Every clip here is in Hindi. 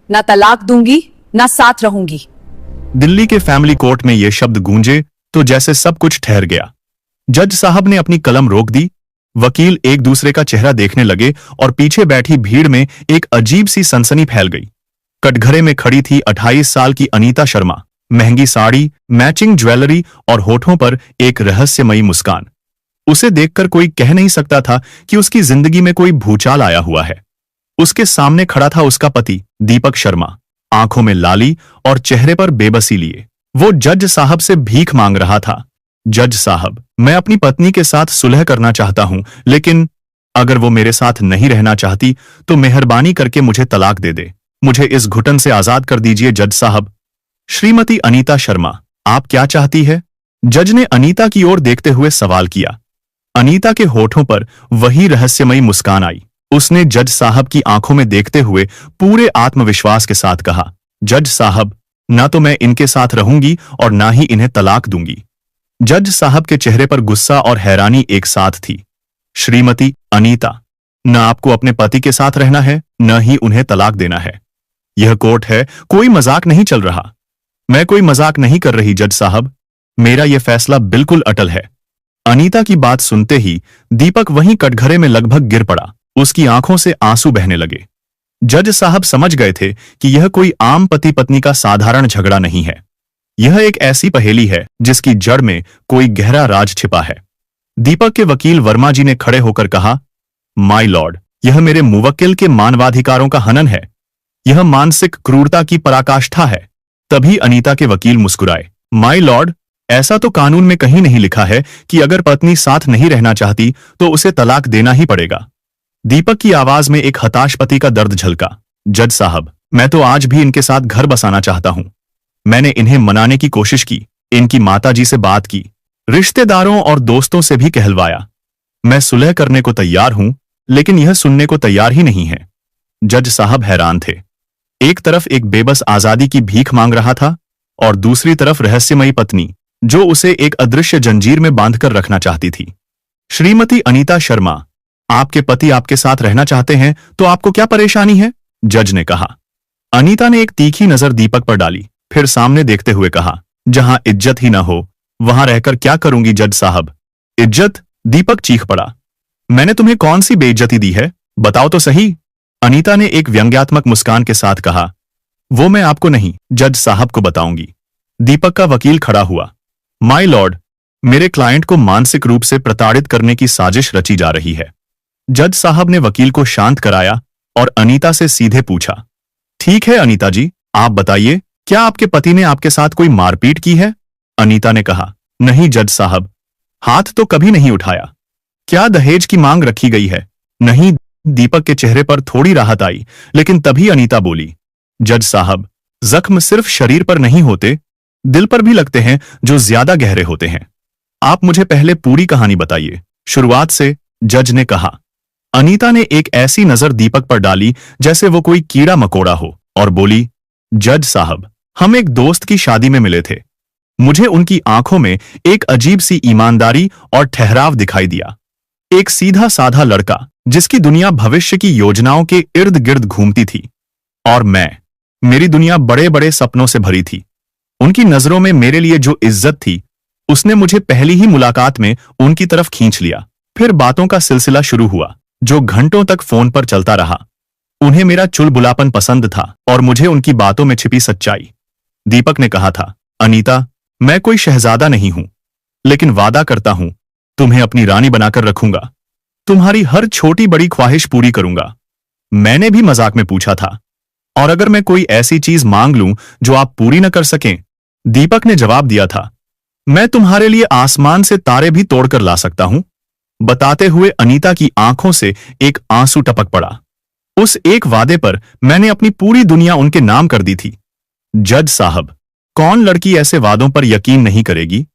ना तलाक दूंगी ना साथ रहूंगी। दिल्ली के फैमिली कोर्ट में ये शब्द गूंजे तो जैसे सब कुछ ठहर गया। जज साहब ने अपनी कलम रोक दी। वकील एक दूसरे का चेहरा देखने लगे और पीछे बैठी भीड़ में एक अजीब सी सनसनी फैल गई। कटघरे में खड़ी थी 28 साल की अनीता शर्मा, महंगी साड़ी, मैचिंग ज्वेलरी और होठों पर एक रहस्यमयी मुस्कान। उसे देखकर कोई कह नहीं सकता था कि उसकी जिंदगी में कोई भूचाल आया हुआ है। उसके सामने खड़ा था उसका पति दीपक शर्मा, आंखों में लाली और चेहरे पर बेबसी लिए। वो जज साहब से भीख मांग रहा था। जज साहब, मैं अपनी पत्नी के साथ सुलह करना चाहता हूं, लेकिन अगर वो मेरे साथ नहीं रहना चाहती तो मेहरबानी करके मुझे तलाक दे दे। मुझे इस घुटन से आजाद कर दीजिए जज साहब। श्रीमती अनीता शर्मा, आप क्या चाहती है? जज ने अनीता की ओर देखते हुए सवाल किया। अनीता के होठों पर वही रहस्यमयी मुस्कान आई। उसने जज साहब की आंखों में देखते हुए पूरे आत्मविश्वास के साथ कहा, जज साहब, ना तो मैं इनके साथ रहूंगी और ना ही इन्हें तलाक दूंगी। जज साहब के चेहरे पर गुस्सा और हैरानी एक साथ थी। श्रीमती अनीता, न आपको अपने पति के साथ रहना है, न ही उन्हें तलाक देना है। यह कोर्ट है, कोई मजाक नहीं चल रहा। मैं कोई मजाक नहीं कर रही जज साहब, मेरा यह फैसला बिल्कुल अटल है। अनीता की बात सुनते ही दीपक वहीं कटघरे में लगभग गिर पड़ा। उसकी आंखों से आंसू बहने लगे। जज साहब समझ गए थे कि यह कोई आम पति पत्नी का साधारण झगड़ा नहीं है। यह एक ऐसी पहेली है जिसकी जड़ में कोई गहरा राज छिपा है। दीपक के वकील वर्मा जी ने खड़े होकर कहा, माय लॉर्ड, यह मेरे मुवक्किल के मानवाधिकारों का हनन है। यह मानसिक क्रूरता की पराकाष्ठा है। तभी अनीता के वकील मुस्कुराए। माय लॉर्ड, ऐसा तो कानून में कहीं नहीं लिखा है कि अगर पत्नी साथ नहीं रहना चाहती तो उसे तलाक देना ही पड़ेगा। दीपक की आवाज में एक हताश पति का दर्द झलका। जज साहब, मैं तो आज भी इनके साथ घर बसाना चाहता हूं। मैंने इन्हें मनाने की कोशिश की, इनकी माताजी से बात की, रिश्तेदारों और दोस्तों से भी कहलवाया। मैं सुलह करने को तैयार हूं, लेकिन यह सुनने को तैयार ही नहीं है। जज साहब हैरान थे। एक तरफ एक बेबस आजादी की भीख मांग रहा था और दूसरी तरफ रहस्यमयी पत्नी जो उसे एक अदृश्य जंजीर में बांधकर रखना चाहती थी। श्रीमती अनीता शर्मा, आपके पति आपके साथ रहना चाहते हैं तो आपको क्या परेशानी है? जज ने कहा। अनीता ने एक तीखी नजर दीपक पर डाली, फिर सामने देखते हुए कहा, जहां इज्जत ही ना हो वहां रहकर क्या करूंगी जज साहब? इज्जत? दीपक चीख पड़ा। मैंने तुम्हें कौन सी बेइज्जती दी है, बताओ तो सही। अनीता ने एक व्यंग्यात्मक मुस्कान के साथ कहा, वो मैं आपको नहीं, जज साहब को बताऊंगी। दीपक का वकील खड़ा हुआ। माय लॉर्ड, मेरे क्लाइंट को मानसिक रूप से प्रताड़ित करने की साजिश रची जा रही है। जज साहब ने वकील को शांत कराया और अनीता से सीधे पूछा, ठीक है अनीता जी, आप बताइए, क्या आपके पति ने आपके साथ कोई मारपीट की है? अनीता ने कहा, नहीं जज साहब, हाथ तो कभी नहीं उठाया। क्या दहेज की मांग रखी गई है? नहीं। दीपक के चेहरे पर थोड़ी राहत आई, लेकिन तभी अनीता बोली, जज साहब, जख्म सिर्फ शरीर पर नहीं होते, दिल पर भी लगते हैं, जो ज्यादा गहरे होते हैं। आप मुझे पहले पूरी कहानी बताइए, शुरुआत से, जज ने कहा। अनीता ने एक ऐसी नजर दीपक पर डाली जैसे वो कोई कीड़ा मकोड़ा हो और बोली, जज साहब, हम एक दोस्त की शादी में मिले थे। मुझे उनकी आंखों में एक अजीब सी ईमानदारी और ठहराव दिखाई दिया। एक सीधा साधा लड़का जिसकी दुनिया भविष्य की योजनाओं के इर्द गिर्द घूमती थी, और मेरी दुनिया बड़े बड़े सपनों से भरी थी। उनकी नजरों में मेरे लिए जो इज्जत थी, उसने मुझे पहली ही मुलाकात में उनकी तरफ खींच लिया। फिर बातों का सिलसिला शुरू हुआ जो घंटों तक फोन पर चलता रहा। उन्हें मेरा चुलबुलापन पसंद था और मुझे उनकी बातों में छिपी सच्चाई। दीपक ने कहा था, अनीता, मैं कोई शहजादा नहीं हूं, लेकिन वादा करता हूं तुम्हें अपनी रानी बनाकर रखूंगा। तुम्हारी हर छोटी बड़ी ख्वाहिश पूरी करूंगा। मैंने भी मजाक में पूछा था, और अगर मैं कोई ऐसी चीज मांग लूं जो आप पूरी न कर सकें? दीपक ने जवाब दिया था, मैं तुम्हारे लिए आसमान से तारे भी तोड़कर ला सकता हूं। बताते हुए अनीता की आंखों से एक आंसू टपक पड़ा। उस एक वादे पर मैंने अपनी पूरी दुनिया उनके नाम कर दी थी। जज साहब, कौन लड़की ऐसे वादों पर यकीन नहीं करेगी?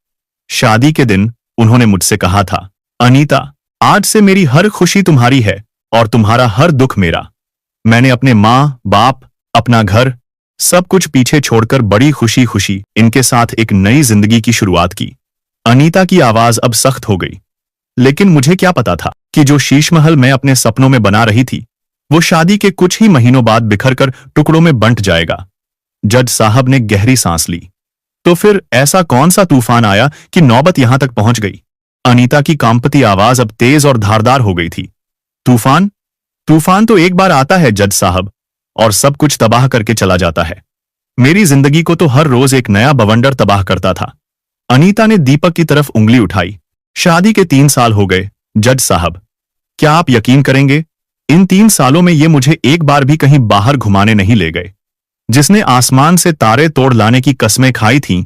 शादी के दिन उन्होंने मुझसे कहा था, अनीता, आज से मेरी हर खुशी तुम्हारी है और तुम्हारा हर दुख मेरा। मैंने अपने माँ बाप, अपना घर, सब कुछ पीछे छोड़कर बड़ी खुशी खुशी इनके साथ एक नई जिंदगी की शुरुआत की। अनीता की आवाज अब सख्त हो गई। लेकिन मुझे क्या पता था कि जो शीश महल मैं अपने सपनों में बना रही थी, वो शादी के कुछ ही महीनों बाद बिखरकर टुकड़ों में बंट जाएगा। जज साहब ने गहरी सांस ली। तो फिर ऐसा कौन सा तूफान आया कि नौबत यहां तक पहुंच गई? अनीता की कांपती आवाज अब तेज और धारदार हो गई थी। तूफान? तूफान तो एक बार आता है जज साहब, और सब कुछ तबाह करके चला जाता है। मेरी जिंदगी को तो हर रोज एक नया बवंडर तबाह करता था। अनीता ने दीपक की तरफ उंगली उठाई। शादी के 3 साल हो गए जज साहब। क्या आप यकीन करेंगे, इन 3 सालों में ये मुझे एक बार भी कहीं बाहर घुमाने नहीं ले गए। जिसने आसमान से तारे तोड़ लाने की कस्में खाई थीं,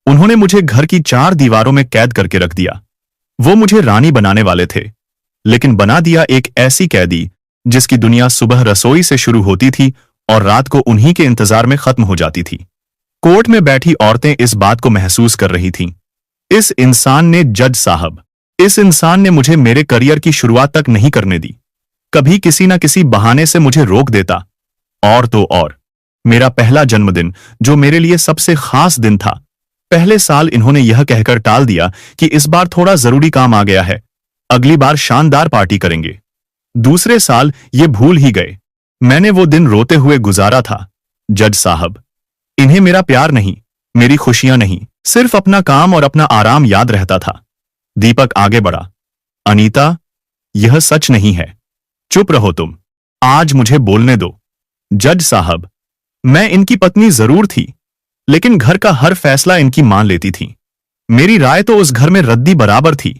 उन्होंने मुझे घर की 4 दीवारों में कैद करके रख दिया। वो मुझे रानी बनाने वाले थे, लेकिन बना दिया एक ऐसी कैदी जिसकी दुनिया सुबह रसोई से शुरू होती थी और रात को उन्हीं के इंतजार में खत्म हो जाती थी। कोर्ट में बैठी औरतें इस बात को महसूस कर रही थीं। इस इंसान ने, जज साहब, इस इंसान ने मुझे मेरे करियर की शुरुआत तक नहीं करने दी। कभी किसी न किसी बहाने से मुझे रोक देता। और तो और, मेरा पहला जन्मदिन, जो मेरे लिए सबसे खास दिन था, पहले साल इन्होंने यह कहकर टाल दिया कि इस बार थोड़ा जरूरी काम आ गया है, अगली बार शानदार पार्टी करेंगे। दूसरे साल ये भूल ही गए। मैंने वो दिन रोते हुए गुजारा था जज साहब। इन्हें मेरा प्यार नहीं, मेरी खुशियां नहीं, सिर्फ अपना काम और अपना आराम याद रहता था। दीपक आगे बढ़ा। अनीता, यह सच नहीं है। चुप रहो तुम, आज मुझे बोलने दो। जज साहब, मैं इनकी पत्नी जरूर थी, लेकिन घर का हर फैसला इनकी मान लेती थी। मेरी राय तो उस घर में रद्दी बराबर थी।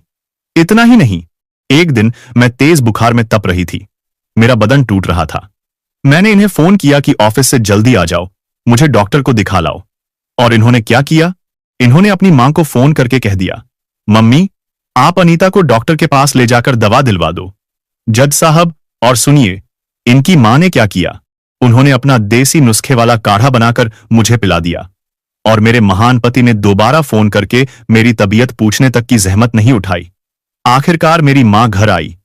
इतना ही नहीं, एक दिन मैं तेज बुखार में तप रही थी। मेरा बदन टूट रहा था। मैंने इन्हें फोन किया कि ऑफिस से जल्दी आ जाओ, मुझे डॉक्टर को दिखा लाओ। और इन्होंने क्या किया? इन्होंने अपनी मां को फोन करके कह दिया, मम्मी, आप अनीता को डॉक्टर के पास ले जाकर दवा दिलवा दो। जज साहब, और सुनिए, इनकी मां ने क्या किया? उन्होंने अपना देसी नुस्खे वाला काढ़ा बनाकर मुझे पिला दिया। और मेरे महान पति ने दोबारा फोन करके मेरी तबीयत पूछने तक की जहमत नहीं उठाई। आखिरकार मेरी मां घर आई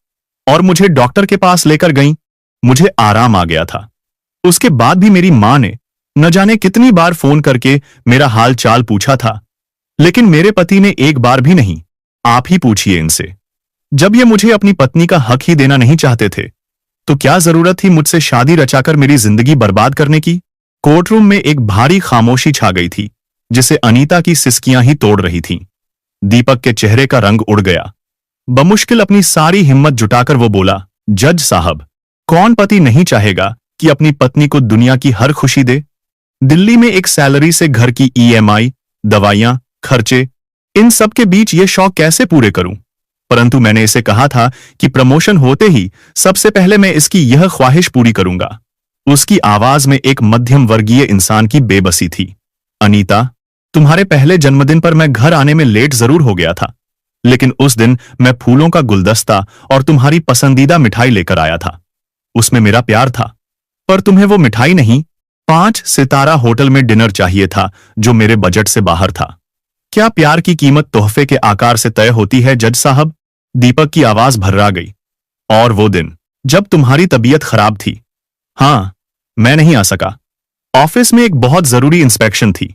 और मुझे डॉक्टर के पास लेकर गई। मुझे आराम आ गया था। उसके बाद भी मेरी मां ने न जाने कितनी बार फोन करके मेरा हाल चाल पूछा था, लेकिन मेरे पति ने एक बार भी नहीं। आप ही पूछिए इनसे। जब ये मुझे अपनी पत्नी का हक ही देना नहीं चाहते थे, तो क्या जरूरत थी मुझसे शादी रचाकर मेरी जिंदगी बर्बाद करने की? कोर्टरूम में एक भारी खामोशी छा गई थी, जिसे अनीता की सिसकियां ही तोड़ रही थीं। दीपक के चेहरे का रंग उड़ गया। बमुश्किल अपनी सारी हिम्मत जुटाकर वो बोला, जज साहब, कौन पति नहीं चाहेगा कि अपनी पत्नी को दुनिया की हर खुशी दे? दिल्ली में एक सैलरी से घर की ईएमआई, दवाइयां, खर्चे, इन सब के बीच ये शौक कैसे पूरे करूं? परंतु मैंने इसे कहा था कि प्रमोशन होते ही सबसे पहले मैं इसकी यह ख्वाहिश पूरी करूंगा। उसकी आवाज में एक मध्यम वर्गीय इंसान की बेबसी थी। अनीता, तुम्हारे पहले जन्मदिन पर मैं घर आने में लेट जरूर हो गया था, लेकिन उस दिन मैं फूलों का गुलदस्ता और तुम्हारी पसंदीदा मिठाई लेकर आया था। उसमें मेरा प्यार था। पर तुम्हें वो मिठाई नहीं, 5 सितारा होटल में डिनर चाहिए था, जो मेरे बजट से बाहर था। क्या प्यार की कीमत तोहफे के आकार से तय होती है जज साहब? दीपक की आवाज भर्रा गई। और वो दिन जब तुम्हारी तबीयत खराब थी। हाँ, मैं नहीं आ सका। ऑफिस में एक बहुत जरूरी इंस्पेक्शन थी।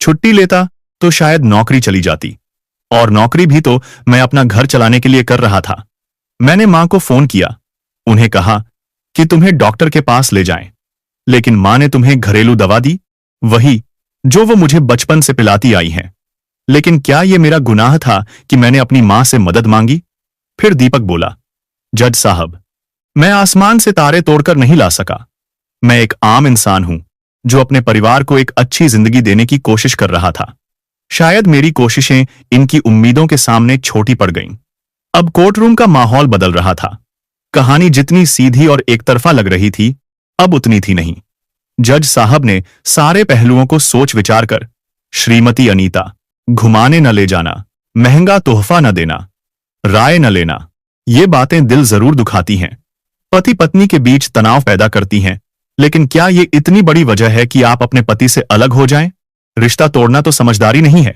छुट्टी लेता तो शायद नौकरी चली जाती, और नौकरी भी तो मैं अपना घर चलाने के लिए कर रहा था। मैंने मां को फोन किया, उन्हें कहा कि तुम्हें डॉक्टर के पास ले जाएं, लेकिन मां ने तुम्हें घरेलू दवा दी, वही जो वो मुझे बचपन से पिलाती आई हैं। लेकिन क्या यह मेरा गुनाह था कि मैंने अपनी मां से मदद मांगी? फिर दीपक बोला, जज साहब, मैं आसमान से तारे तोड़कर नहीं ला सका। मैं एक आम इंसान हूं, जो अपने परिवार को एक अच्छी जिंदगी देने की कोशिश कर रहा था। शायद मेरी कोशिशें इनकी उम्मीदों के सामने छोटी पड़ गईं। अब कोर्टरूम का माहौल बदल रहा था। कहानी जितनी सीधी और एकतरफा लग रही थी, अब उतनी थी नहीं। जज साहब ने सारे पहलुओं को सोच विचार कर, श्रीमती अनीता, घुमाने न ले जाना, महंगा तोहफा न देना, राय न लेना, ये बातें दिल जरूर दुखाती हैं, पति पत्नी के बीच तनाव पैदा करती हैं, लेकिन क्या ये इतनी बड़ी वजह है कि आप अपने पति से अलग हो जाएं? रिश्ता तोड़ना तो समझदारी नहीं है।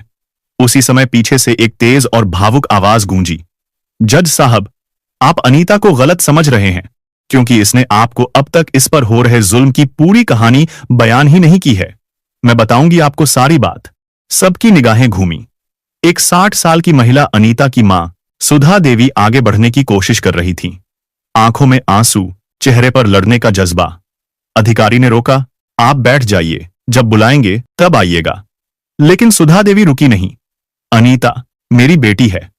उसी समय पीछे से एक तेज और भावुक आवाज गूंजी, जज साहब, आप अनीता को गलत समझ रहे हैं, क्योंकि इसने आपको अब तक इस पर हो रहे जुल्म की पूरी कहानी बयान ही नहीं की है। मैं बताऊंगी आपको सारी बात। सबकी निगाहें घूमी। एक 60 साल की महिला अनीता की मां सुधा देवी आगे बढ़ने की कोशिश कर रही थी। आंखों में आंसू, चेहरे पर लड़ने का जज्बा। अधिकारी ने रोका, आप बैठ जाइए, जब बुलाएंगे तब आइएगा। लेकिन सुधा देवी रुकी नहीं। अनीता मेरी बेटी है,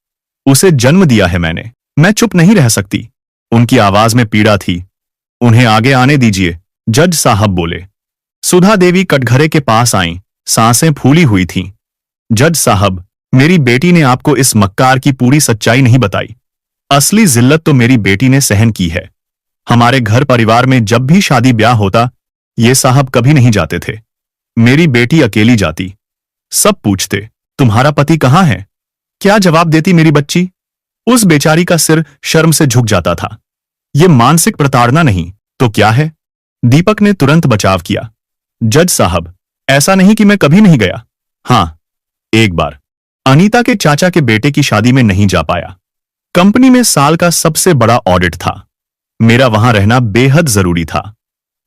उसे जन्म दिया है मैंने, मैं चुप नहीं रह सकती। उनकी आवाज में पीड़ा थी। उन्हें आगे आने दीजिए, जज साहब बोले। सुधा देवी कटघरे के पास आईं, सांसें फूली हुई थीं। जज साहब, मेरी बेटी ने आपको इस मक्कार की पूरी सच्चाई नहीं बताई। असली जिल्लत तो मेरी बेटी ने सहन की है। हमारे घर परिवार में जब भी शादी ब्याह होता, ये साहब कभी नहीं जाते थे। मेरी बेटी अकेली जाती। सब पूछते, तुम्हारा पति कहाँ है? क्या जवाब देती मेरी बच्ची? उस बेचारी का सिर शर्म से झुक जाता था। ये मानसिक प्रताड़ना नहीं तो क्या है? दीपक ने तुरंत बचाव किया। जज साहब, ऐसा नहीं कि मैं कभी नहीं गया। हाँ, एक बार अनीता के चाचा के बेटे की शादी में नहीं जा पाया। कंपनी में साल का सबसे बड़ा ऑडिट था। मेरा वहां रहना बेहद जरूरी था।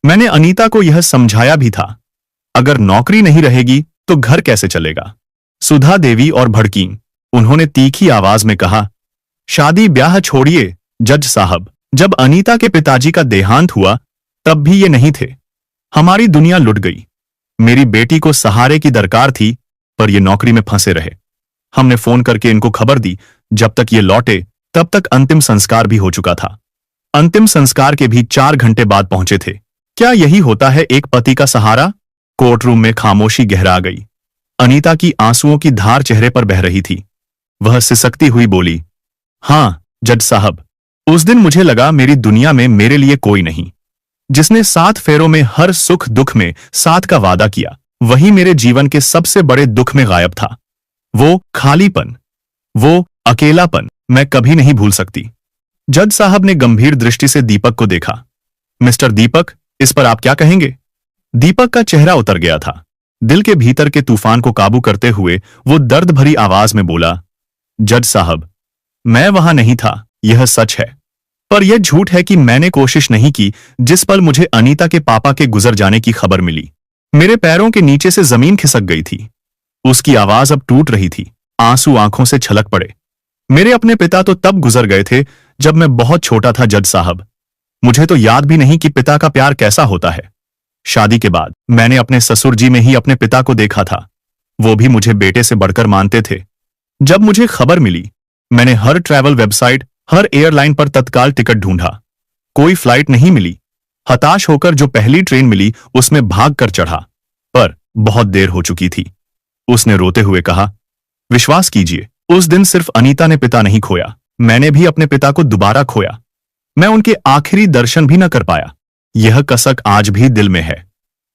मैंने अनीता को यह समझाया भी था, अगर नौकरी नहीं रहेगी तो घर कैसे चलेगा। सुधा देवी और भड़की। उन्होंने तीखी आवाज में कहा, शादी ब्याह छोड़िए जज साहब, जब अनीता के पिताजी का देहांत हुआ तब भी ये नहीं थे। हमारी दुनिया लुट गई। मेरी बेटी को सहारे की दरकार थी, पर ये नौकरी में फंसे रहे। हमने फोन करके इनको खबर दी, जब तक ये लौटे तब तक अंतिम संस्कार भी हो चुका था। अंतिम संस्कार के भी 4 घंटे बाद पहुंचे थे। क्या यही होता है एक पति का सहारा? कोर्टरूम में खामोशी गहरा गई। अनीता की आंसुओं की धार चेहरे पर बह रही थी। वह सिसकती हुई बोली, हां जज साहब, उस दिन मुझे लगा मेरी दुनिया में मेरे लिए कोई नहीं। जिसने 7 फेरों में हर सुख दुख में साथ का वादा किया, वही मेरे जीवन के सबसे बड़े दुख में गायब था। वो खालीपन, वो अकेलापन मैं कभी नहीं भूल सकती। जज साहब ने गंभीर दृष्टि से दीपक को देखा। मिस्टर दीपक, इस पर आप क्या कहेंगे? दीपक का चेहरा उतर गया था। दिल के भीतर के तूफान को काबू करते हुए वो दर्द भरी आवाज में बोला, जज साहब, मैं वहां नहीं था, यह सच है। पर यह झूठ है कि मैंने कोशिश नहीं की। जिस पल मुझे अनीता के पापा के गुजर जाने की खबर मिली, मेरे पैरों के नीचे से जमीन खिसक गई थी। उसकी आवाज अब टूट रही थी, आंसू आंखों से छलक पड़े। मेरे अपने पिता तो तब गुजर गए थे जब मैं बहुत छोटा था जज साहब। मुझे तो याद भी नहीं कि पिता का प्यार कैसा होता है। शादी के बाद मैंने अपने ससुर जी में ही अपने पिता को देखा था। वो भी मुझे बेटे से बढ़कर मानते थे। जब मुझे खबर मिली, मैंने हर ट्रैवल वेबसाइट, हर एयरलाइन पर तत्काल टिकट ढूंढा। कोई फ्लाइट नहीं मिली। हताश होकर जो पहली ट्रेन मिली उसमें भाग कर चढ़ा, पर बहुत देर हो चुकी थी। उसने रोते हुए कहा, विश्वास कीजिए, उस दिन सिर्फ अनीता ने पिता नहीं खोया, मैंने भी अपने पिता को दोबारा खोया। मैं उनके आखिरी दर्शन भी न कर पाया। यह कसक आज भी दिल में है।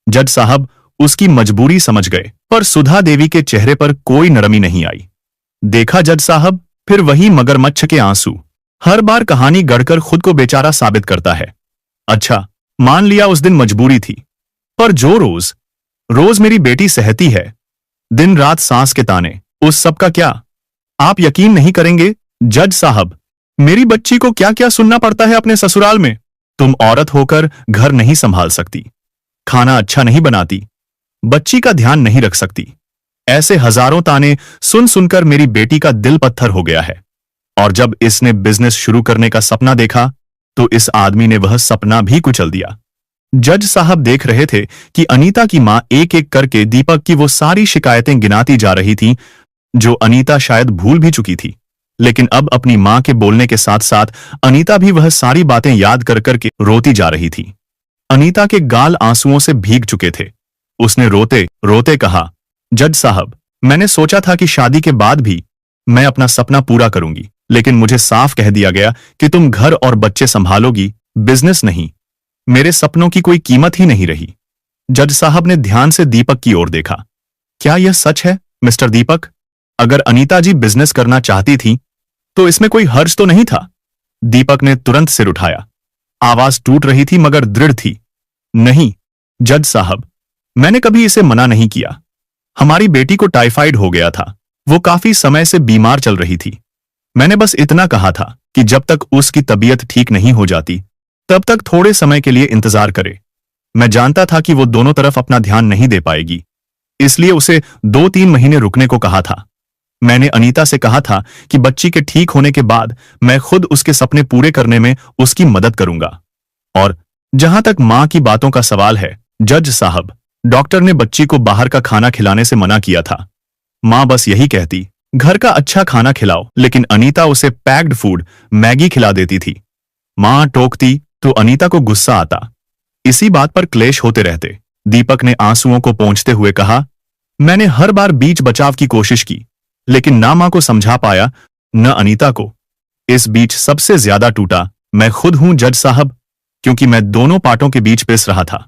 जज साहब उसकी मजबूरी समझ गए, पर सुधा देवी के चेहरे पर कोई नरमी नहीं आई। देखा जज साहब, फिर वही मगरमच्छ के आंसू। हर बार कहानी गढ़कर खुद को बेचारा साबित करता है। अच्छा, मान लिया उस दिन मजबूरी थी, पर जो रोज रोज मेरी बेटी सहती है, दिन रात सांस के ताने, उस सब का क्या? आप यकीन नहीं करेंगे जज साहब, मेरी बच्ची को क्या क्या सुनना पड़ता है अपने ससुराल में। तुम औरत होकर घर नहीं संभाल सकती, खाना अच्छा नहीं बनाती, बच्ची का ध्यान नहीं रख सकती। ऐसे हजारों ताने सुन सुनकर मेरी बेटी का दिल पत्थर हो गया है। और जब इसने बिजनेस शुरू करने का सपना देखा, तो इस आदमी ने वह सपना भी कुचल दिया। जज साहब देख रहे थे कि अनीता की मां एक एक करके दीपक की वो सारी शिकायतें गिनाती जा रही थी, जो अनीता शायद भूल भी चुकी थी। लेकिन अब अपनी मां के बोलने के साथ साथ अनीता भी वह सारी बातें याद कर करके रोती जा रही थी। अनीता के गाल आंसुओं से भीग चुके थे। उसने रोते रोते कहा, जज साहब, मैंने सोचा था कि शादी के बाद भी मैं अपना सपना पूरा करूंगी, लेकिन मुझे साफ कह दिया गया कि तुम घर और बच्चे संभालोगी, बिजनेस नहीं। मेरे सपनों की कोई कीमत ही नहीं रही। जज साहब ने ध्यान से दीपक की ओर देखा। क्या यह सच है मिस्टर दीपक? अगर अनीता जी बिजनेस करना चाहती थी तो इसमें कोई हर्ज तो नहीं था? दीपक ने तुरंत सिर उठाया। आवाज टूट रही थी मगर दृढ़ थी। नहीं जज साहब, मैंने कभी इसे मना नहीं किया। हमारी बेटी को टाइफाइड हो गया था, वो काफी समय से बीमार चल रही थी। मैंने बस इतना कहा था कि जब तक उसकी तबीयत ठीक नहीं हो जाती तब तक थोड़े समय के लिए इंतजार करे। मैं जानता था कि वो दोनों तरफ अपना ध्यान नहीं दे पाएगी, इसलिए उसे 2-3 महीने रुकने को कहा था। मैंने अनीता से कहा था कि बच्ची के ठीक होने के बाद मैं खुद उसके सपने पूरे करने में उसकी मदद करूंगा। और जहां तक मां की बातों का सवाल है, जज साहब, डॉक्टर ने बच्ची को बाहर का खाना खिलाने से मना किया था। मां बस यही कहती, घर का अच्छा खाना खिलाओ, लेकिन अनीता उसे पैक्ड फूड, मैगी खिला देती थी। मां टोकती तो अनीता को गुस्सा आता। इसी बात पर क्लेश होते रहते। दीपक ने आंसुओं को पोंछते हुए कहा, मैंने हर बार बीच बचाव की कोशिश की, लेकिन ना मां को समझा पाया, न अनीता को। इस बीच सबसे ज्यादा टूटा मैं खुद हूं जज साहब, क्योंकि मैं दोनों पार्टों के बीच पिस रहा था।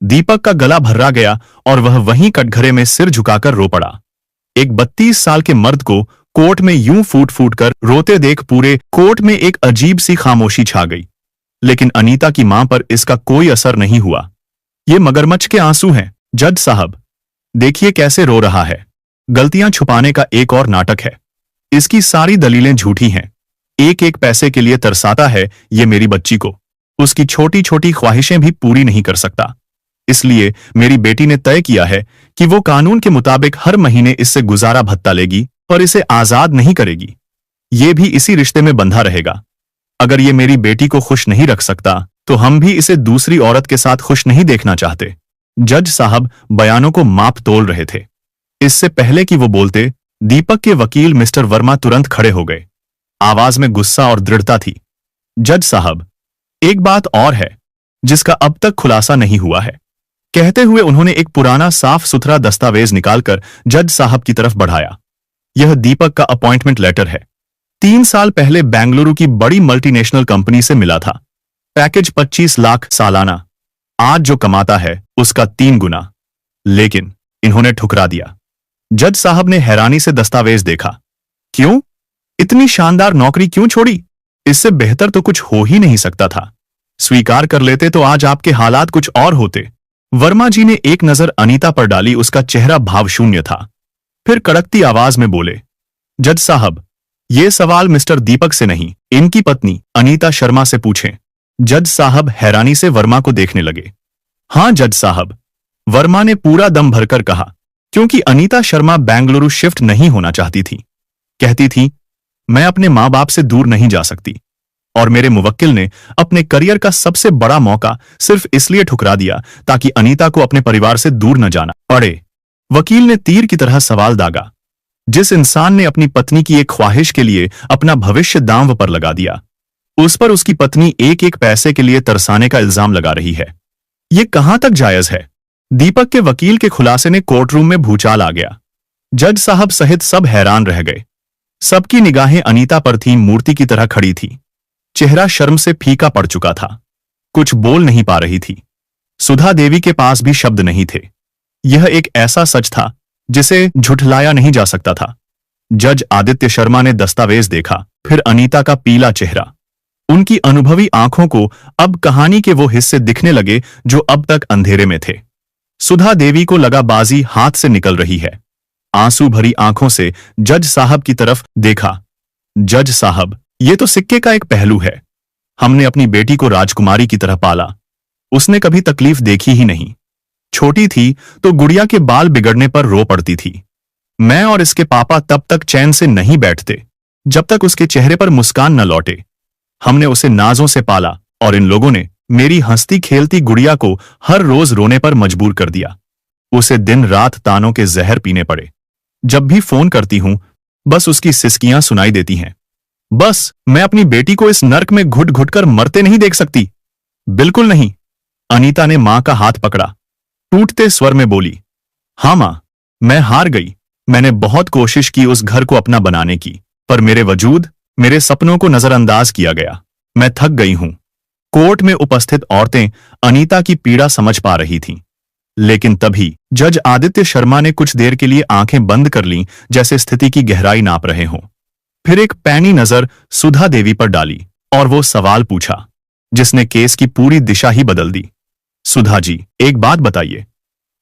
दीपक का गला भर्रा गया और वह वहीं कटघरे में सिर झुकाकर रो पड़ा। एक 32 साल के मर्द को कोर्ट में यूं फूट फूट कर रोते देख पूरे कोर्ट में एक अजीब सी खामोशी छा गई। लेकिन अनीता की मां पर इसका कोई असर नहीं हुआ। ये मगरमच्छ के आंसू हैं, जज साहब। देखिए कैसे रो रहा है। गलतियां छुपाने का एक और नाटक है। इसकी सारी दलीलें झूठी हैं। एक एक पैसे के लिए तरसाता है ये मेरी बच्ची को। उसकी छोटी छोटी ख्वाहिशें भी पूरी नहीं कर सकता। इसलिए मेरी बेटी ने तय किया है कि वो कानून के मुताबिक हर महीने इससे गुजारा भत्ता लेगी, पर इसे आजाद नहीं करेगी। ये भी इसी रिश्ते में बंधा रहेगा। अगर ये मेरी बेटी को खुश नहीं रख सकता, तो हम भी इसे दूसरी औरत के साथ खुश नहीं देखना चाहते। जज साहब बयानों को माप तोल रहे थे। इससे पहले कि वो बोलते, दीपक के वकील मिस्टर वर्मा तुरंत खड़े हो गए। आवाज में गुस्सा और दृढ़ता थी। जज साहब, एक बात और है जिसका अब तक खुलासा नहीं हुआ है, कहते हुए उन्होंने एक पुराना साफ सुथरा दस्तावेज निकालकर जज साहब की तरफ बढ़ाया। यह दीपक का अपॉइंटमेंट लेटर है। 3 साल पहले बेंगलुरु की बड़ी मल्टीनेशनल कंपनी से मिला था। पैकेज 25 लाख सालाना। आज जो कमाता है उसका 3 गुना। लेकिन इन्होंने ठुकरा दिया। जज साहब ने हैरानी से दस्तावेज देखा। क्यों? इतनी शानदार नौकरी क्यों छोड़ी? इससे बेहतर तो कुछ हो ही नहीं सकता था। स्वीकार कर लेते तो आज आपके हालात कुछ और होते। वर्मा जी ने एक नजर अनीता पर डाली। उसका चेहरा भावशून्य था। फिर कड़कती आवाज में बोले, जज साहब, ये सवाल मिस्टर दीपक से नहीं, इनकी पत्नी अनीता शर्मा से पूछें। जज साहब हैरानी से वर्मा को देखने लगे। हां जज साहब, वर्मा ने पूरा दम भरकर कहा, क्योंकि अनीता शर्मा बेंगलुरु शिफ्ट नहीं होना चाहती थी। कहती थी, मैं अपने मां बाप से दूर नहीं जा सकती, और मेरे मुवक्किल ने अपने करियर का सबसे बड़ा मौका सिर्फ इसलिए ठुकरा दिया ताकि अनीता को अपने परिवार से दूर न जाना पड़े। वकील ने तीर की तरह सवाल दागा। जिस इंसान ने अपनी पत्नी की एक ख्वाहिश के लिए अपना भविष्य दांव पर लगा दिया, उस पर उसकी पत्नी एक एक पैसे के लिए तरसाने का इल्जाम लगा रही है। ये कहां तक जायज है? दीपक के वकील के खुलासे ने कोर्टरूम में भूचाल आ गया। जज साहब सहित सब हैरान रह गए। सबकी निगाहें अनीता पर थीं। मूर्ति की तरह खड़ी थी। चेहरा शर्म से फीका पड़ चुका था। कुछ बोल नहीं पा रही थी। सुधा देवी के पास भी शब्द नहीं थे। यह एक ऐसा सच था जिसे झुठलाया नहीं जा सकता था। जज आदित्य शर्मा ने दस्तावेज देखा, फिर अनीता का पीला चेहरा। उनकी अनुभवी आंखों को अब कहानी के वो हिस्से दिखने लगे जो अब तक अंधेरे में थे। सुधा देवी को लगा बाजी हाथ से निकल रही है। आंसू भरी आंखों से जज साहब की तरफ देखा। जज साहब, ये तो सिक्के का एक पहलू है। हमने अपनी बेटी को राजकुमारी की तरह पाला। उसने कभी तकलीफ देखी ही नहीं। छोटी थी तो गुड़िया के बाल बिगड़ने पर रो पड़ती थी। मैं और इसके पापा तब तक चैन से नहीं बैठते जब तक उसके चेहरे पर मुस्कान न लौटे। हमने उसे नाजों से पाला, और इन लोगों ने मेरी हंसती खेलती गुड़िया को हर रोज रोने पर मजबूर कर दिया। उसे दिन रात तानों के जहर पीने पड़े। जब भी फोन करती हूं, बस उसकी सिसकियां सुनाई देती हैं। बस मैं अपनी बेटी को इस नर्क में घुट घुट कर मरते नहीं देख सकती। बिल्कुल नहीं। अनीता ने मां का हाथ पकड़ा। टूटते स्वर में बोली, हां मां, मैं हार गई। मैंने बहुत कोशिश की उस घर को अपना बनाने की, पर मेरे वजूद, मेरे सपनों को नजरअंदाज किया गया। मैं थक गई हूं। कोर्ट में उपस्थित औरतें अनीता की पीड़ा समझ पा रही थीं। लेकिन तभी जज आदित्य शर्मा ने कुछ देर के लिए आंखें बंद कर लीं, जैसे स्थिति की गहराई नाप रहे हों। फिर एक पैनी नजर सुधा देवी पर डाली और वो सवाल पूछा जिसने केस की पूरी दिशा ही बदल दी। सुधा जी, एक बात बताइए,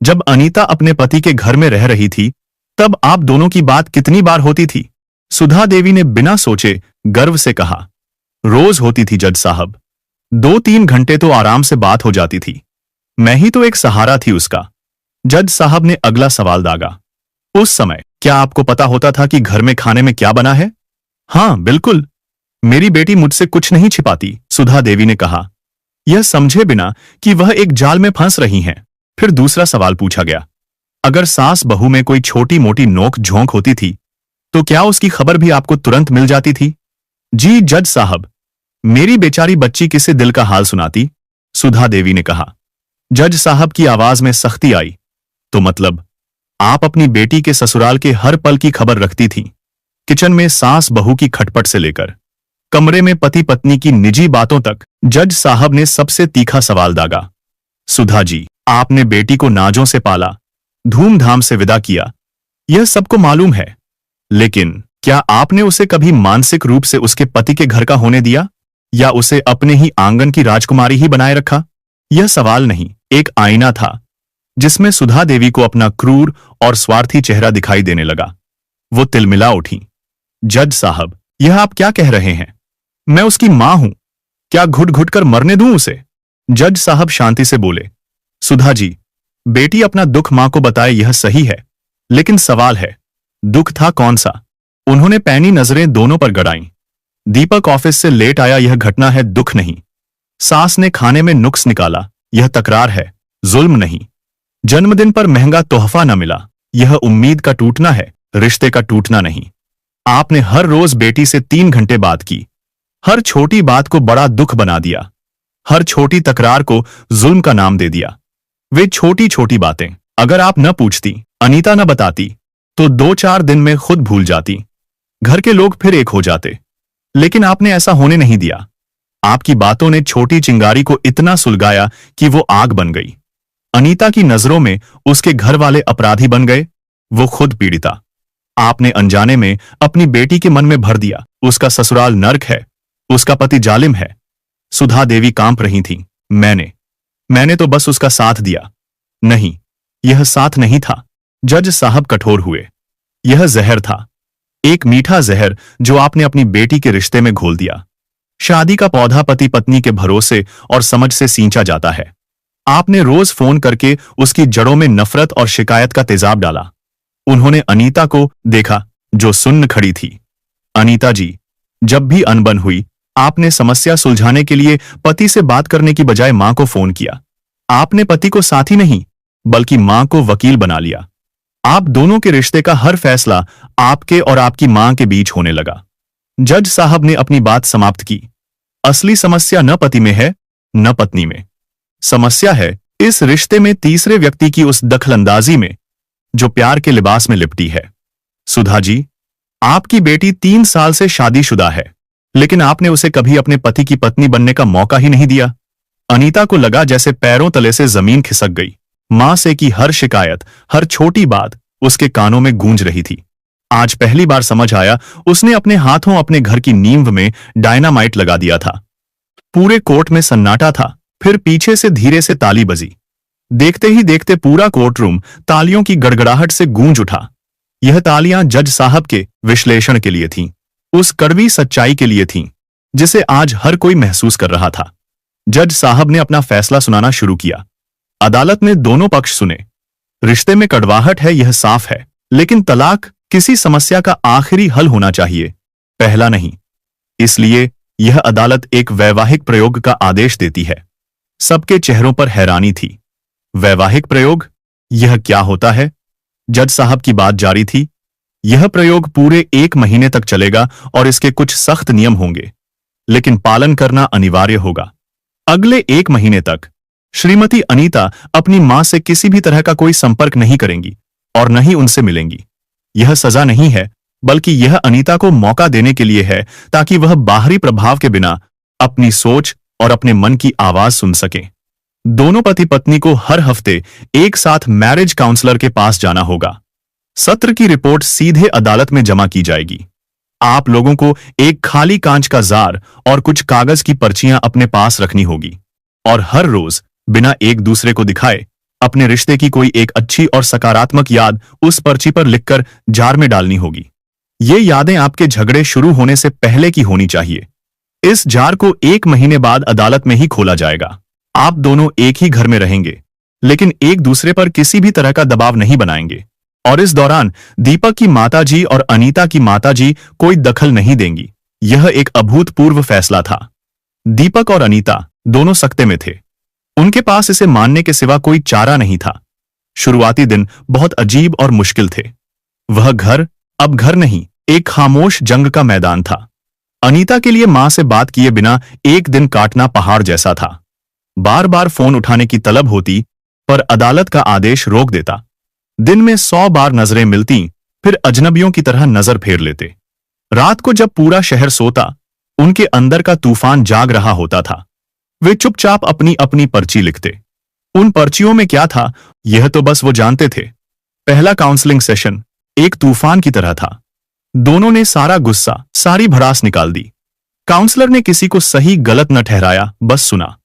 जब अनीता अपने पति के घर में रह रही थी, तब आप दोनों की बात कितनी बार होती थी? सुधा देवी ने बिना सोचे गर्व से कहा, रोज होती थी जज साहब। 2-3 घंटे तो आराम से बात हो जाती थी। मैं ही तो एक सहारा थी उसका। जज साहब ने अगला सवाल दागा। उस समय क्या आपको पता होता था कि घर में खाने में क्या बना है? हां, बिल्कुल। मेरी बेटी मुझसे कुछ नहीं छिपाती, सुधा देवी ने कहा। यह समझे बिना कि वह एक जाल में फंस रही हैं। फिर दूसरा सवाल पूछा गया, अगर सास बहू में कोई छोटी मोटी नोक झोंक होती थी तो क्या उसकी खबर भी आपको तुरंत मिल जाती थी? जी जज साहब, मेरी बेचारी बच्ची किसे दिल का हाल सुनाती, सुधा देवी ने कहा। जज साहब की आवाज में सख्ती आई। तो मतलब आप अपनी बेटी के ससुराल के हर पल की खबर रखती थीं, किचन में सास बहू की खटपट से लेकर कमरे में पति पत्नी की निजी बातों तक। जज साहब ने सबसे तीखा सवाल दागा। सुधा जी, आपने बेटी को नाजों से पाला, धूमधाम से विदा किया, यह सबको मालूम है, लेकिन क्या आपने उसे कभी मानसिक रूप से उसके पति के घर का होने दिया या उसे अपने ही आंगन की राजकुमारी ही बनाए रखा? यह सवाल नहीं, एक आईना था जिसमें सुधा देवी को अपना क्रूर और स्वार्थी चेहरा दिखाई देने लगा। वो तिलमिला उठी। जज साहब, यह आप क्या कह रहे हैं? मैं उसकी मां हूं, क्या घुट घुट कर मरने दूं उसे? जज साहब शांति से बोले। सुधा जी, बेटी अपना दुख मां को बताए यह सही है, लेकिन सवाल है दुख था कौन सा? उन्होंने पैनी नजरें दोनों पर गड़ाईं। दीपक ऑफिस से लेट आया, यह घटना है, दुख नहीं। सास ने खाने में नुक्स निकाला, यह तकरार है, जुल्म नहीं। जन्मदिन पर महंगा तोहफा न मिला, यह उम्मीद का टूटना है, रिश्ते का टूटना नहीं। आपने हर रोज बेटी से 3 घंटे बात की, हर छोटी बात को बड़ा दुख बना दिया, हर छोटी तकरार को जुल्म का नाम दे दिया। वे छोटी छोटी बातें अगर आप न पूछती, अनीता न बताती, तो 2-4 दिन में खुद भूल जाती, घर के लोग फिर एक हो जाते। लेकिन आपने ऐसा होने नहीं दिया। आपकी बातों ने छोटी चिंगारी को इतना सुलगाया कि वो आग बन गई। अनीता की नजरों में उसके घर वाले अपराधी बन गए, वो खुद पीड़िता। आपने अनजाने में अपनी बेटी के मन में भर दिया, उसका ससुराल नर्क है, उसका पति जालिम है। सुधा देवी कांप रही थी। मैंने तो बस उसका साथ दिया। नहीं, यह साथ नहीं था। जज साहब कठोर हुए। यह जहर था, एक मीठा जहर जो आपने अपनी बेटी के रिश्ते में घोल दिया। शादी का पौधा पति पत्नी के भरोसे और समझ से सींचा जाता है। आपने रोज फोन करके उसकी जड़ों में नफरत और शिकायत का तेजाब डाला। उन्होंने अनीता को देखा जो सुन्न खड़ी थी। अनीता जी, जब भी अनबन हुई, आपने समस्या सुलझाने के लिए पति से बात करने की बजाय मां को फोन किया। आपने पति को साथी नहीं बल्कि मां को वकील बना लिया। आप दोनों के रिश्ते का हर फैसला आपके और आपकी मां के बीच होने लगा। जज साहब ने अपनी बात समाप्त की। असली समस्या न पति में है, न पत्नी में। समस्या है इस रिश्ते में तीसरे व्यक्ति की उस दखलंदाजी में जो प्यार के लिबास में लिपटी है। सुधा जी, आपकी बेटी 3 साल से शादीशुदा है, लेकिन आपने उसे कभी अपने पति की पत्नी बनने का मौका ही नहीं दिया। अनीता को लगा जैसे पैरों तले से जमीन खिसक गई। मां से की हर शिकायत, हर छोटी बात उसके कानों में गूंज रही थी। आज पहली बार समझ आया, उसने अपने हाथों अपने घर की नींव में डायनामाइट लगा दिया था। पूरे कोर्ट में सन्नाटा था। फिर पीछे से धीरे से ताली बजी। देखते ही देखते पूरा कोर्ट रूम तालियों की गड़गड़ाहट से गूंज उठा। यह तालियां जज साहब के विश्लेषण के लिए थीं, उस कड़वी सच्चाई के लिए थीं जिसे आज हर कोई महसूस कर रहा था। जज साहब ने अपना फैसला सुनाना शुरू किया। अदालत ने दोनों पक्ष सुने। रिश्ते में कड़वाहट है, यह साफ है, लेकिन तलाक किसी समस्या का आखिरी हल होना चाहिए, पहला नहीं। इसलिए यह अदालत एक वैवाहिक प्रयोग का आदेश देती है। सबके चेहरों पर हैरानी थी। वैवाहिक प्रयोग, यह क्या होता है? जज साहब की बात जारी थी। यह प्रयोग पूरे 1 महीने तक चलेगा और इसके कुछ सख्त नियम होंगे, लेकिन पालन करना अनिवार्य होगा। अगले 1 महीने तक श्रीमती अनीता अपनी मां से किसी भी तरह का कोई संपर्क नहीं करेंगी और न ही उनसे मिलेंगी। यह सजा नहीं है, बल्कि यह अनीता को मौका देने के लिए है ताकि वह बाहरी प्रभाव के बिना अपनी सोच और अपने मन की आवाज सुन सके। दोनों पति पत्नी को हर हफ्ते एक साथ मैरिज काउंसलर के पास जाना होगा। सत्र की रिपोर्ट सीधे अदालत में जमा की जाएगी। आप लोगों को एक खाली कांच का जार और कुछ कागज की पर्चियां अपने पास रखनी होगी और हर रोज बिना एक दूसरे को दिखाए अपने रिश्ते की कोई एक अच्छी और सकारात्मक याद उस पर्ची पर लिखकर जार में डालनी होगी। ये यादें आपके झगड़े शुरू होने से पहले की होनी चाहिए। इस जार को 1 महीने बाद अदालत में ही खोला जाएगा। आप दोनों एक ही घर में रहेंगे, लेकिन एक दूसरे पर किसी भी तरह का दबाव नहीं बनाएंगे और इस दौरान दीपक की माताजी और अनीता की माताजी कोई दखल नहीं देंगी। यह एक अभूतपूर्व फैसला था। दीपक और अनीता दोनों सकते में थे। उनके पास इसे मानने के सिवा कोई चारा नहीं था। शुरुआती दिन बहुत अजीब और मुश्किल थे। वह घर अब घर नहीं, एक खामोश जंग का मैदान था। अनीता के लिए मां से बात किए बिना एक दिन काटना पहाड़ जैसा था। बार बार फोन उठाने की तलब होती, पर अदालत का आदेश रोक देता। दिन में 100 बार नजरें मिलती, फिर अजनबियों की तरह नजर फेर लेते। रात को जब पूरा शहर सोता, उनके अंदर का तूफान जाग रहा होता था। वे चुपचाप अपनी अपनी पर्ची लिखते। उन पर्चियों में क्या था, यह तो बस वो जानते थे। पहला काउंसलिंग सेशन एक तूफान की तरह था। दोनों ने सारा गुस्सा, सारी भड़ास निकाल दी। काउंसलर ने किसी को सही गलत न ठहराया, बस सुना।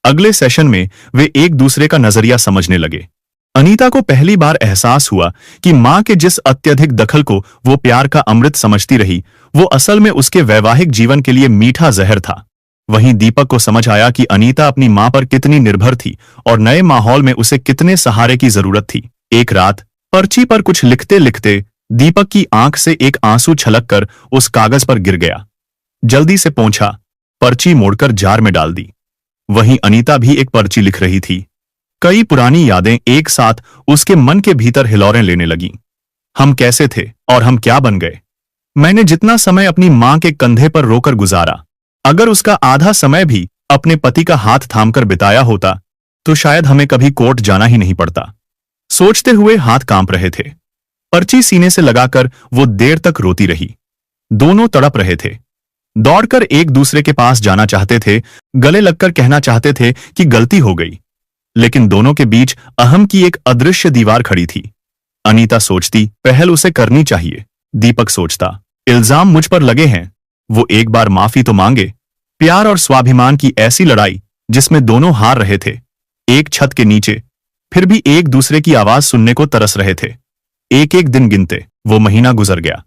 अगले सेशन में वे एक दूसरे का नजरिया समझने लगे। अनीता को पहली बार एहसास हुआ कि मां के जिस अत्यधिक दखल को वो प्यार का अमृत समझती रही, वो असल में उसके वैवाहिक जीवन के लिए मीठा जहर था। वहीं दीपक को समझ आया कि अनीता अपनी मां पर कितनी निर्भर थी और नए माहौल में उसे कितने सहारे की जरूरत थी। एक रात पर्ची पर कुछ लिखते लिखते दीपक की आंख से एक आंसू छलककर उस कागज पर गिर गया। जल्दी से पहुंचा, पर्ची मोड़कर जार में डाल दी। वहीं अनीता भी एक पर्ची लिख रही थी। कई पुरानी यादें एक साथ उसके मन के भीतर हिलौरें लेने लगीं। हम कैसे थे और हम क्या बन गए। मैंने जितना समय अपनी मां के कंधे पर रोकर गुजारा, अगर उसका आधा समय भी अपने पति का हाथ थामकर बिताया होता तो शायद हमें कभी कोर्ट जाना ही नहीं पड़ता। सोचते हुए हाथ कांप रहे थे। पर्ची सीने से लगाकर वो देर तक रोती रही। दोनों तड़प रहे थे। दौड़कर एक दूसरे के पास जाना चाहते थे, गले लगकर कहना चाहते थे कि गलती हो गई, लेकिन दोनों के बीच अहम की एक अदृश्य दीवार खड़ी थी। अनीता सोचती पहल उसे करनी चाहिए। दीपक सोचता इल्जाम मुझ पर लगे हैं, वो एक बार माफी तो मांगे। प्यार और स्वाभिमान की ऐसी लड़ाई जिसमें दोनों हार रहे थे, एक छत के नीचे, फिर भी एक दूसरे की आवाज सुनने को तरस रहे थे। एक एक दिन गिनते वो महीना गुजर गया।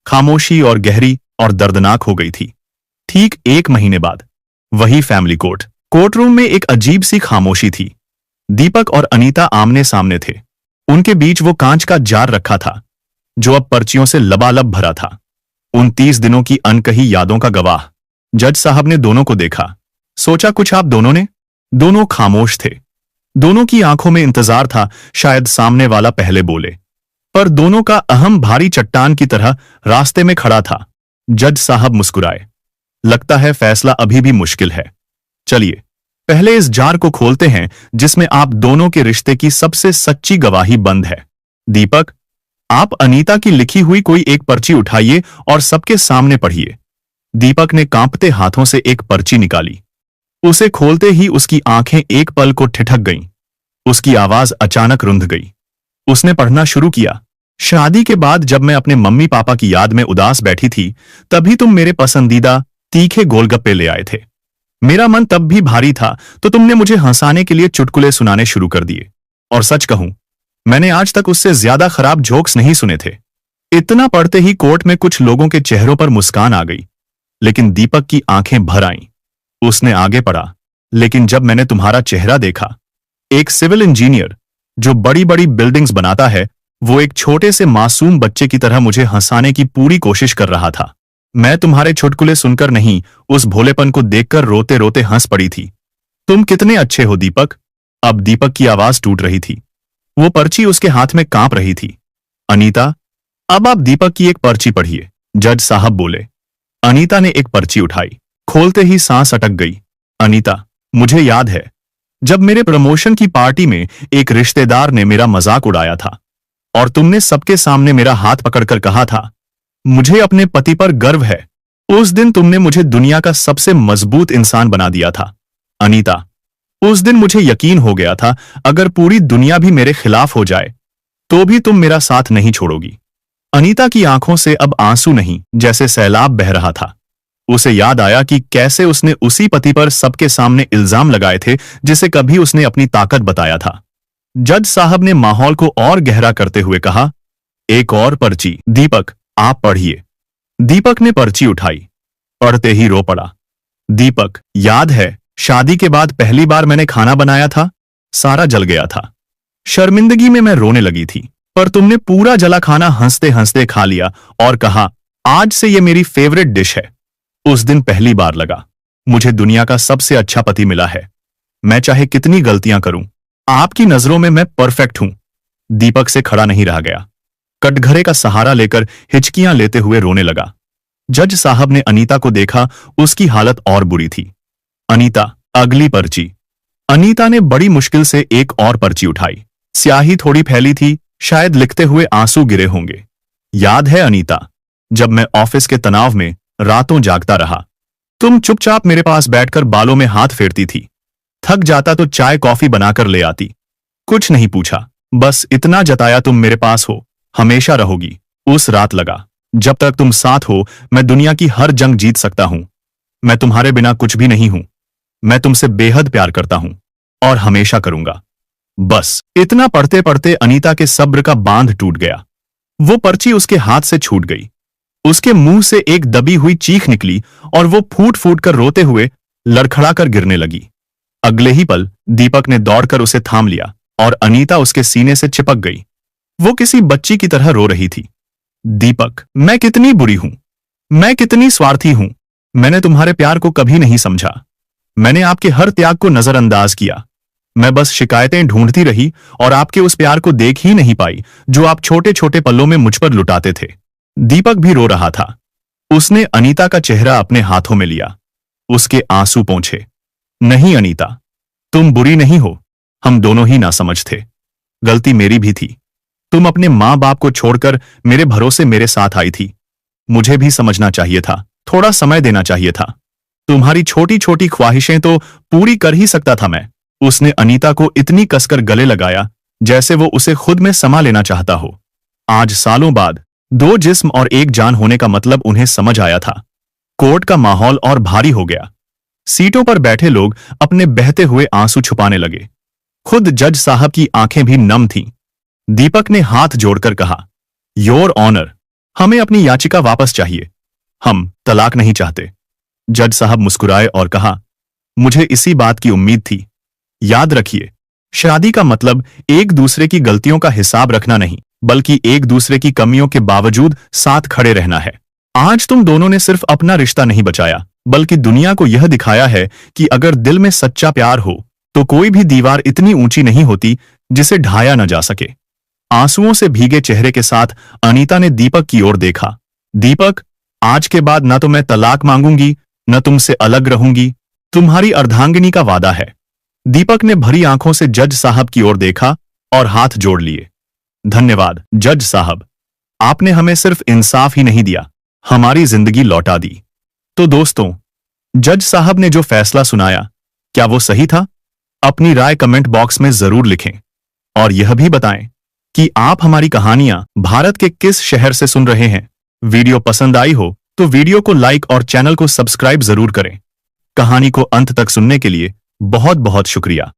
खामोशी और गहरी और दर्दनाक हो गई थी। ठीक एक महीने बाद वही फैमिली कोर्ट रूम में एक अजीब सी खामोशी थी। दीपक और अनीता आमने सामने थे। उनके बीच वो कांच का जार रखा था जो अब पर्चियों से लबालब भरा था। उन 30 दिनों की अनकही यादों का गवाह। जज साहब ने दोनों को देखा। सोचा कुछ आप दोनों ने। दोनों खामोश थे। दोनों की आंखों में इंतजार था, शायद सामने वाला पहले बोले, पर दोनों का अहम भारी चट्टान की तरह रास्ते में खड़ा था। जज साहब मुस्कुराए। लगता है फैसला अभी भी मुश्किल है। चलिए पहले इस जार को खोलते हैं जिसमें आप दोनों के रिश्ते की सबसे सच्ची गवाही बंद है। दीपक, आप अनीता की लिखी हुई कोई एक पर्ची उठाइए और सबके सामने पढ़िए। दीपक ने कांपते हाथों से एक पर्ची निकाली। उसे खोलते ही उसकी आंखें एक पल को ठिठक गईं। उसकी आवाज अचानक रुंध गई। उसने पढ़ना शुरू किया। शादी के बाद जब मैं अपने मम्मी पापा की याद में उदास बैठी थी, तभी तुम मेरे पसंदीदा तीखे गोलगप्पे ले आए थे। मेरा मन तब भी भारी था, तो तुमने मुझे हंसाने के लिए चुटकुले सुनाने शुरू कर दिए। और सच कहूं, मैंने आज तक उससे ज्यादा खराब जोक्स नहीं सुने थे। इतना पढ़ते ही कोर्ट में कुछ लोगों के चेहरों पर मुस्कान आ गई, लेकिन दीपक की आंखें भर आईं। उसने आगे पढ़ा, लेकिन जब मैंने तुम्हारा चेहरा देखा, एक सिविल इंजीनियर जो बड़ी बड़ी बिल्डिंग्स बनाता है, वो एक छोटे से मासूम बच्चे की तरह मुझे हंसाने की पूरी कोशिश कर रहा था। मैं तुम्हारे चुटकुले सुनकर नहीं, उस भोलेपन को देखकर रोते रोते हंस पड़ी थी। तुम कितने अच्छे हो दीपक। अब दीपक की आवाज टूट रही थी। वो पर्ची उसके हाथ में कांप रही थी। अनीता, अब आप दीपक की एक पर्ची पढ़िए, जज साहब बोले। अनीता ने एक पर्ची उठाई। खोलते ही सांस अटक गई। अनीता, मुझे याद है जब मेरे प्रमोशन की पार्टी में एक रिश्तेदार ने मेरा मजाक उड़ाया था और तुमने सबके सामने मेरा हाथ पकड़कर कहा था, मुझे अपने पति पर गर्व है। उस दिन तुमने मुझे दुनिया का सबसे मजबूत इंसान बना दिया था। अनीता, उस दिन मुझे यकीन हो गया था, अगर पूरी दुनिया भी मेरे खिलाफ हो जाए तो भी तुम मेरा साथ नहीं छोड़ोगी। अनीता की आंखों से अब आंसू नहीं, जैसे सैलाब बह रहा था। उसे याद आया कि कैसे उसने उसी पति पर सबके सामने इल्जाम लगाए थे जिसे कभी उसने अपनी ताकत बताया था। जज साहब ने माहौल को और गहरा करते हुए कहा, एक और पर्ची। दीपक, आप पढ़िए। दीपक ने पर्ची उठाई। पढ़ते ही रो पड़ा। दीपक, याद है शादी के बाद पहली बार मैंने खाना बनाया था, सारा जल गया था। शर्मिंदगी में मैं रोने लगी थी, पर तुमने पूरा जला खाना हंसते हंसते खा लिया और कहा, आज से ये मेरी फेवरेट डिश है। उस दिन पहली बार लगा मुझे दुनिया का सबसे अच्छा पति मिला है। मैं चाहे कितनी गलतियां करूं, आपकी नजरों में मैं परफेक्ट हूं। दीपक से खड़ा नहीं रह गया। कटघरे का सहारा लेकर हिचकियां लेते हुए रोने लगा। जज साहब ने अनीता को देखा, उसकी हालत और बुरी थी। अनीता, अगली पर्ची। अनीता ने बड़ी मुश्किल से एक और पर्ची उठाई। स्याही थोड़ी फैली थी, शायद लिखते हुए आंसू गिरे होंगे। याद है अनीता, जब मैं ऑफिस के तनाव में रातों जागता रहा, तुम चुपचाप मेरे पास बैठकर बालों में हाथ फेरती थी। थक जाता तो चाय कॉफी बनाकर ले आती। कुछ नहीं पूछा, बस इतना जताया तुम मेरे पास हो, हमेशा रहोगी। उस रात लगा, जब तक तुम साथ हो मैं दुनिया की हर जंग जीत सकता हूं। मैं तुम्हारे बिना कुछ भी नहीं हूं। मैं तुमसे बेहद प्यार करता हूं और हमेशा करूंगा। बस इतना पढ़ते पढ़ते अनीता के सब्र का बांध टूट गया। वो पर्ची उसके हाथ से छूट गई। उसके मुंह से एक दबी हुई चीख निकली और वो फूट फूट कर रोते हुए लड़खड़ाकर गिरने लगी। अगले ही पल दीपक ने दौड़कर उसे थाम लिया और अनीता उसके सीने से चिपक गई। वो किसी बच्ची की तरह रो रही थी। दीपक, मैं कितनी बुरी हूं, मैं कितनी स्वार्थी हूं। मैंने तुम्हारे प्यार को कभी नहीं समझा। मैंने आपके हर त्याग को नजरअंदाज किया। मैं बस शिकायतें ढूंढती रही और आपके उस प्यार को देख ही नहीं पाई जो आप छोटे छोटे पलों में मुझ पर लुटाते थे। दीपक भी रो रहा था। उसने अनीता का चेहरा अपने हाथों में लिया। उसके आंसू पोंछे। नहीं अनीता, तुम बुरी नहीं हो, हम दोनों ही नासमझ थे। गलती मेरी भी थी। तुम अपने माँ बाप को छोड़कर मेरे भरोसे मेरे साथ आई थी। मुझे भी समझना चाहिए था, थोड़ा समय देना चाहिए था। तुम्हारी छोटी छोटी ख्वाहिशें तो पूरी कर ही सकता था मैं। उसने अनीता को इतनी कसकर गले लगाया जैसे वो उसे खुद में समा लेना चाहता हो। आज सालों बाद दो जिस्म और एक जान होने का मतलब उन्हें समझ आया था। कोर्ट का माहौल और भारी हो गया। सीटों पर बैठे लोग अपने बहते हुए आंसू छुपाने लगे। खुद जज साहब की आंखें भी नम थीं। दीपक ने हाथ जोड़कर कहा, योर ऑनर, हमें अपनी याचिका वापस चाहिए। हम तलाक नहीं चाहते। जज साहब मुस्कुराए और कहा, मुझे इसी बात की उम्मीद थी। याद रखिए, शादी का मतलब एक दूसरे की गलतियों का हिसाब रखना नहीं, बल्कि एक दूसरे की कमियों के बावजूद साथ खड़े रहना है। आज तुम दोनों ने सिर्फ अपना रिश्ता नहीं बचाया, बल्कि दुनिया को यह दिखाया है कि अगर दिल में सच्चा प्यार हो तो कोई भी दीवार इतनी ऊंची नहीं होती जिसे ढाया न जा सके। आंसुओं से भीगे चेहरे के साथ अनीता ने दीपक की ओर देखा। दीपक, आज के बाद न तो मैं तलाक मांगूंगी, न तुमसे अलग रहूंगी। तुम्हारी अर्धांगिनी का वादा है। दीपक ने भरी आंखों से जज साहब की ओर देखा और हाथ जोड़ लिए। धन्यवाद जज साहब, आपने हमें सिर्फ इंसाफ ही नहीं दिया, हमारी जिंदगी लौटा दी। तो दोस्तों, जज साहब ने जो फैसला सुनाया, क्या वो सही था? अपनी राय कमेंट बॉक्स में जरूर लिखें और यह भी बताएं कि आप हमारी कहानियां भारत के किस शहर से सुन रहे हैं। वीडियो पसंद आई हो तो वीडियो को लाइक और चैनल को सब्सक्राइब जरूर करें। कहानी को अंत तक सुनने के लिए बहुत बहुत शुक्रिया।